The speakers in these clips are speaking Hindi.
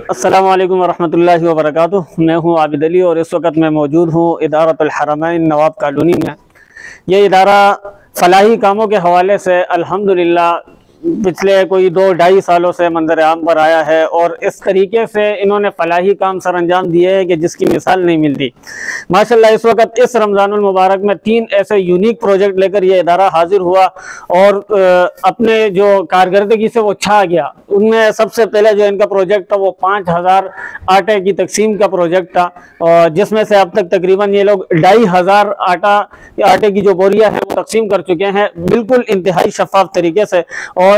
अस्सलामु अलैकुम वरहमतुल्लाहि वबरकातुहू। मैं हूँ आबिद अली और इस वक्त मैं मौजूद हूँ इदारतुल हरमैन नवाब कॉलोनी में। ये इदारा फलाही कामों के हवाले से अल्हम्दुलिल्लाह पिछले कोई 2-2.5 सालों से मंजर आम पर आया है और इस तरीके से इन्होंने फलाही काम सर अंजाम दिए हैं कि जिसकी मिसाल नहीं मिलती। माशाल्लाह इस वक्त इस रमज़ानुल मुबारक में 3 ऐसे यूनिक प्रोजेक्ट लेकर ये इदारा हाजिर हुआ और अपने जो कारकर्दगी से वो छा गया। उनमें सबसे पहले जो इनका प्रोजेक्ट था वो 5000 आटे की तकसीम का प्रोजेक्ट था और जिसमें से अब तक तकरीबन ये लोग 2500 आटे की जो बोरियां हैं वो तकसीम कर चुके हैं बिल्कुल इंतहाई शफाफ तरीके से। और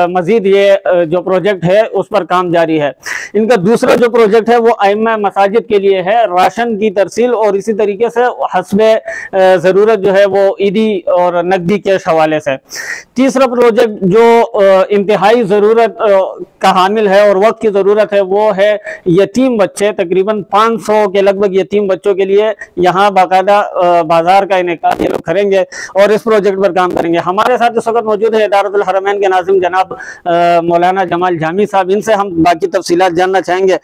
मजीद ये जो प्रोजेक्ट है उस पर काम जारी है। इनका दूसरा जो प्रोजेक्ट है वो आइम्मा मसाजिद के लिए है, राशन की तरसील और इसी तरीके से हस्बे ज़रूरत जो है वो ईदी और नकदी कैश हवाले से। तीसरा प्रोजेक्ट जो इंतहाई ज़रूरत का हामिल है और वक्त की ज़रूरत है वो है यतीम बच्चे। तकरीबन 500 के लगभग यतीम बच्चों के लिए यहाँ बाकायदा बाजार का इनेकाद ये लोग करेंगे और इस प्रोजेक्ट पर काम करेंगे। हमारे साथ इस वक्त मौजूद है इदारतुल हरमैन के नाज़िम जनाब मौलाना जमाल जामी साहब। इनसे हम बाकी तफसीलात जानना चाहेंगे।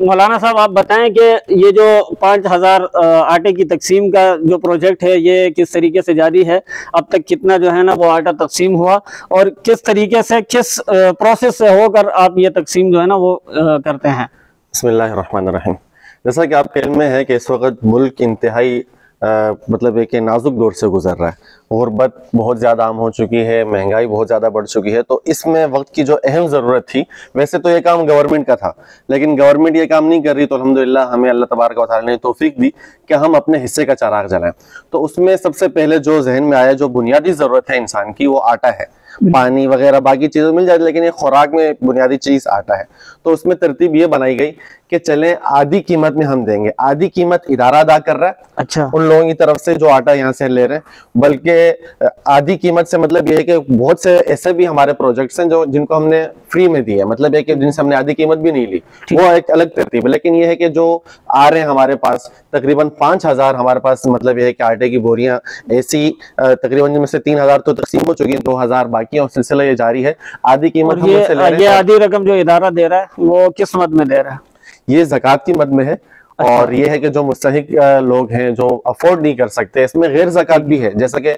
मौलाना साहब आप बताएं कि ये जो 5000 आटे की तकसीम का जो प्रोजेक्ट है ये किस तरीके से जारी है, अब तक कितना जो है ना वो आटा तकसीम हुआ और किस तरीके से किस प्रोसेस से होकर आप ये तकसीम जो है ना वो करते हैं। बिस्मिल्लाहिर्रहमानिर्रहीम। जैसा कि आपके इल्म में है कि इस वक्त मुल्क इंतहाई मतलब एक नाजुक दौर से गुजर रहा है। गुर्बत बहुत ज़्यादा आम हो चुकी है, महंगाई बहुत ज़्यादा बढ़ चुकी है। तो इसमें वक्त की जो अहम ज़रूरत थी, वैसे तो ये काम गवर्नमेंट का था लेकिन गवर्नमेंट ये काम नहीं कर रही, तो अल्हम्दुलिल्लाह हमें अल्लाह तबारक व तआला ने तौफीक दी कि हम अपने हिस्से का चिराग जलाएं। तो उसमें सबसे पहले जो जहन में आया, जो बुनियादी ज़रूरत है इंसान की, वो आटा है। पानी वगैरह बाकी चीज़ें मिल जाती लेकिन ये खुराक में बुनियादी चीज़ आटा है। तो उसमें तरतीब ये बनाई गई कि चलें आधी कीमत में हम देंगे। आधी कीमत इदारा अदा कर रहा है, अच्छा, उन लोगों की तरफ से जो आटा यहाँ से ले रहे हैं। बल्कि आधी कीमत से मतलब ये है कि बहुत से ऐसे भी हमारे प्रोजेक्ट्स हैं जो जिनको हमने फ्री में दिया, मतलब है कि जिनसे हमने आधी कीमत भी नहीं ली, वो एक अलग तरतीब है। लेकिन ये है कि जो आ रहे हैं हमारे पास तकरीबन 5000 हमारे पास मतलब ये है कि आटे की बोरियां ऐसी तकरीबन जिनमें से 3000 तो तकसीम हो चुकी है, 2000 बाकी और सिलसिला ये जारी है। आधी कीमत ये आधी रकम जो इदारा दे रहा है वो किस मद में दे रहा है? ये ज़कात की मद में है। अच्छा। और ये है कि जो मुस्तहिक लोग हैं जो अफोर्ड नहीं कर सकते, इसमें गैर ज़कात भी है, जैसा कि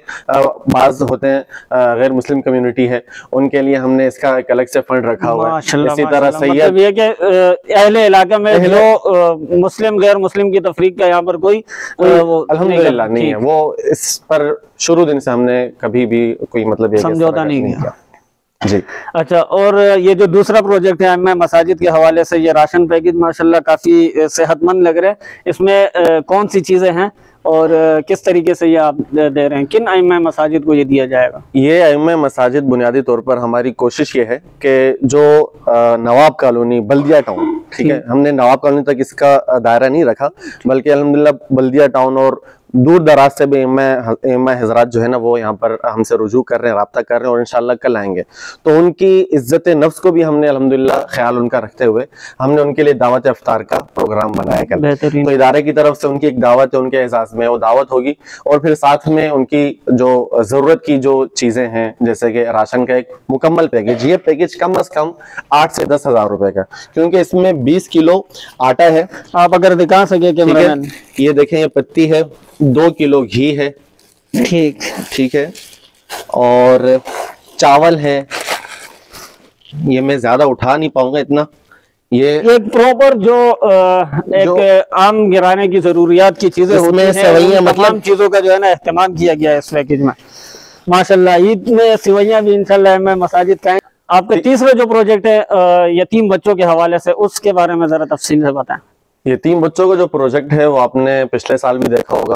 बाज़ होते हैं गैर मुस्लिम कम्युनिटी है, उनके लिए हमने इसका एक अलग से फंड रखा हुआ है। इसी तरह से मतलब ये कि अहले इलाका में जो मुस्लिम गैर मुस्लिम की तफरीक का यहाँ पर कोई अल्हम्दुलिल्लाह नहीं है। वो इस पर शुरू दिन से हमने कभी भी कोई मतलब समझौता नहीं किया जी। अच्छा, और ये जो दूसरा प्रोजेक्ट है मैं मसाजिद के हवाले से, ये राशन पैकेज माशाल्लाह काफ़ी सेहतमंद लग रहे हैं। इसमें कौन सी चीज़ें हैं और किस तरीके से ये आप दे रहे हैं, किन आइम्मा मसाजिद को ये दिया जाएगा? ये आइम्मा मसाजिद बुनियादी तौर पर हमारी कोशिश ये है कि जो नवाब कॉलोनी बल्दिया टाउन, ठीक है, हमने नवाब कॉलोनी तक इसका दायरा नहीं रखा, बल्कि अल्हम्दुलिल्लाह बल्दिया टाउन और दूर दराज से भी इम्मा हजरात जो है ना वो यहाँ पर हमसे रुजू कर रहे हैं, राब्ता कर रहे हैं और इंशाल्लाह कल आएंगे। तो उनकी इज्जत नफ्स को भी हमने अल्हम्दुलिल्लाह ख्याल उनका रखते हुए हमने उनके लिए दावत इफ्तार का प्रोग्राम बनाया कल। तो इदारे की तरफ से उनकी एक दावत है, उनके एजाज में वो दावत होगी और फिर साथ में उनकी जो जरूरत की जो चीजें हैं, जैसे कि राशन का एक मुकम्मल पैकेज, ये पैकेज कम अज कम 8 से 10 हजार रुपए का, क्योंकि इसमें 20 किलो आटा है। आप अगर दिखा सके कैमरामैन, ये देखें, ये पत्ती है, 2 किलो घी है, ठीक है, और चावल है। ये मैं ज्यादा उठा नहीं पाऊंगा इतना। ये एक प्रॉपर जो एक आम गिराने की जरूरियात की चीजें होती हैं, सेवइयां, मतलब चीजों का जो है ना इस्तेमाल किया गया है इस पैकेज में। माशाल्लाह ईद में सेवइयां भी इंशाल्लाह में मसाजिद का है। आपका तीसरा जो प्रोजेक्ट है यतीम बच्चों के हवाले से, उसके बारे में जरा तफसील से बताएं। यतीम बच्चों का जो प्रोजेक्ट है वो आपने पिछले साल भी देखा होगा।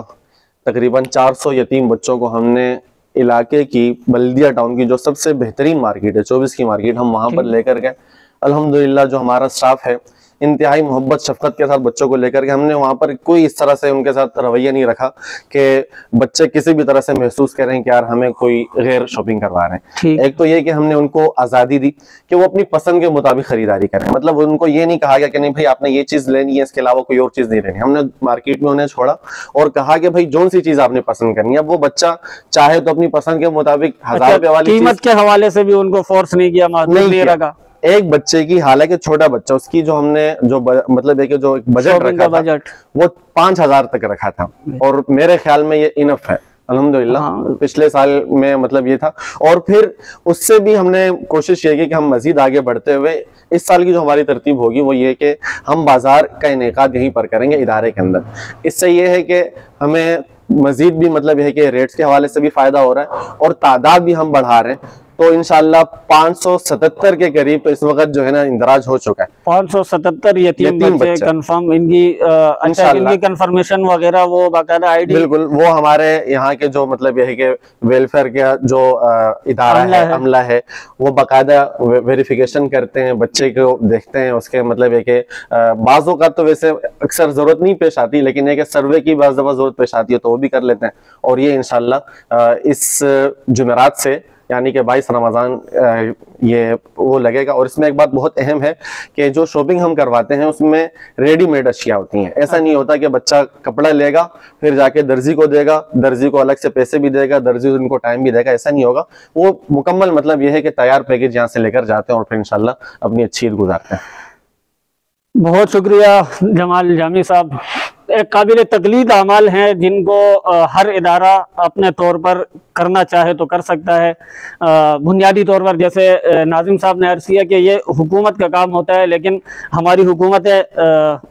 तकरीबन 400 यतीम बच्चों को हमने इलाके की बल्दिया टाउन की जो सबसे बेहतरीन मार्केट है 24 की मार्केट, हम वहां पर लेकर गए। अल्हम्दुलिल्लाह जो हमारा स्टाफ है इंतहाई मोहब्बत शफकत के साथ बच्चों को लेकर के, हमने वहां पर कोई इस तरह से उनके साथ रवैया नहीं रखा कि बच्चे किसी भी तरह से महसूस करें कि यार हमें कोई गैर शॉपिंग करवा रहे हैं। एक तो ये कि हमने उनको आज़ादी दी कि वो अपनी पसंद के मुताबिक खरीदारी करें, मतलब उनको ये नहीं कहा गया कि नहीं भाई आपने ये चीज लेनी है, इसके अलावा कोई और चीज नहीं लेनी। हमने मार्केट में उन्हें छोड़ा और कहा कि भाई जो सी चीज आपने पसंद करनी है, वो बच्चा चाहे तो अपनी पसंद के मुताबिक 1000 रुपए वाली कीमत के हवाले से भी उनको फोर्स नहीं किया, नहीं रखा। एक बच्चे की, हालांकि छोटा बच्चा, उसकी जो हमने जो मतलब है कि जो बजट शॉपिंग रखा का था बजट वो 5,000 तक रखा था, और मेरे ख्याल में ये इनफ है अल्हम्दुलिल्लाह। हाँ। पिछले साल में मतलब ये था, और फिर उससे भी हमने कोशिश ये की कि हम मजीद आगे बढ़ते हुए इस साल की जो हमारी तरतीब होगी वो ये कि हम बाजार का इनेकाद यहीं पर करेंगे इदारे के अंदर। इससे ये है कि हमें मजीद भी मतलब यह है कि रेट्स के हवाले से भी फायदा हो रहा है और तादाद भी हम बढ़ा रहे हैं। तो इंशाल्लाह 577 के करीब तो इस वक्त जो है ना इंदराज हो चुका है। 577 यतीम बच्चे कंफर्म, इनकी अच्छा इनकी कंफर्मेशन वगैरह वो बाकायदा आईडी, बिल्कुल वो हमारे यहाँ के जो मतलब यह है कि वेलफेयर का जो इदारा है, अमला है, वो बाकायदा वेरिफिकेशन करते हैं, बच्चे को देखते हैं, उसके मतलब है कि बाजों का तो वैसे अक्सर जरूरत नहीं पेश आती, लेकिन एक सर्वे की बाज़ दफा जरूरत पेश आती है तो वो भी कर लेते हैं। और ये इंशाल्लाह इस जुमेरात से यानी कि 22 रमज़ान ये वो लगेगा। और इसमें एक बात बहुत अहम है कि जो शॉपिंग हम करवाते हैं उसमें रेडीमेड अशिया होती हैं। ऐसा नहीं होता कि बच्चा कपड़ा लेगा फिर जाके दर्जी को देगा, दर्जी को अलग से पैसे भी देगा, दर्जी उनको टाइम भी देगा, ऐसा नहीं होगा। वो मुकम्मल मतलब ये है कि तैयार पैकेज यहाँ से लेकर जाते हैं और फिर इंशाल्लाह अपनी अच्छी ईद गुजारते हैं। बहुत शुक्रिया जमाल जामी साहब। एक काबिल तकलीद अमाल हैं जिनको हर इदारा अपने तौर पर करना चाहे तो कर सकता है। बुनियादी तौर पर जैसे नाजिम साहब ने अर्ज़ किया कि ये हुकूमत का काम होता है, लेकिन हमारी हुकूमत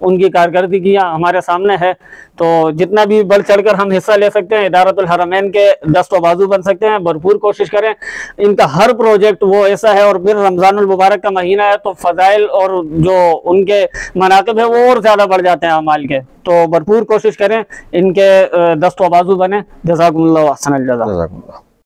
उनकी कारकर्दगी हमारे सामने है, तो जितना भी बढ़ चढ़कर हम हिस्सा ले सकते हैं, इदारतुल हरमैन के दस्त व बाजू बन सकते हैं, भरपूर कोशिश करें। इनका हर प्रोजेक्ट वो ऐसा है, और फिर रमज़ानुल मुबारक का महीना है तो फ़ज़ाइल और जो उनके मनाक़िब है वो और ज़्यादा बढ़ जाते हैं अमाल के, तो भरपूर कोशिश करें इनके दस्त व बाजू बने। जज़ाकुमुल्लाह अहसनल जज़ा।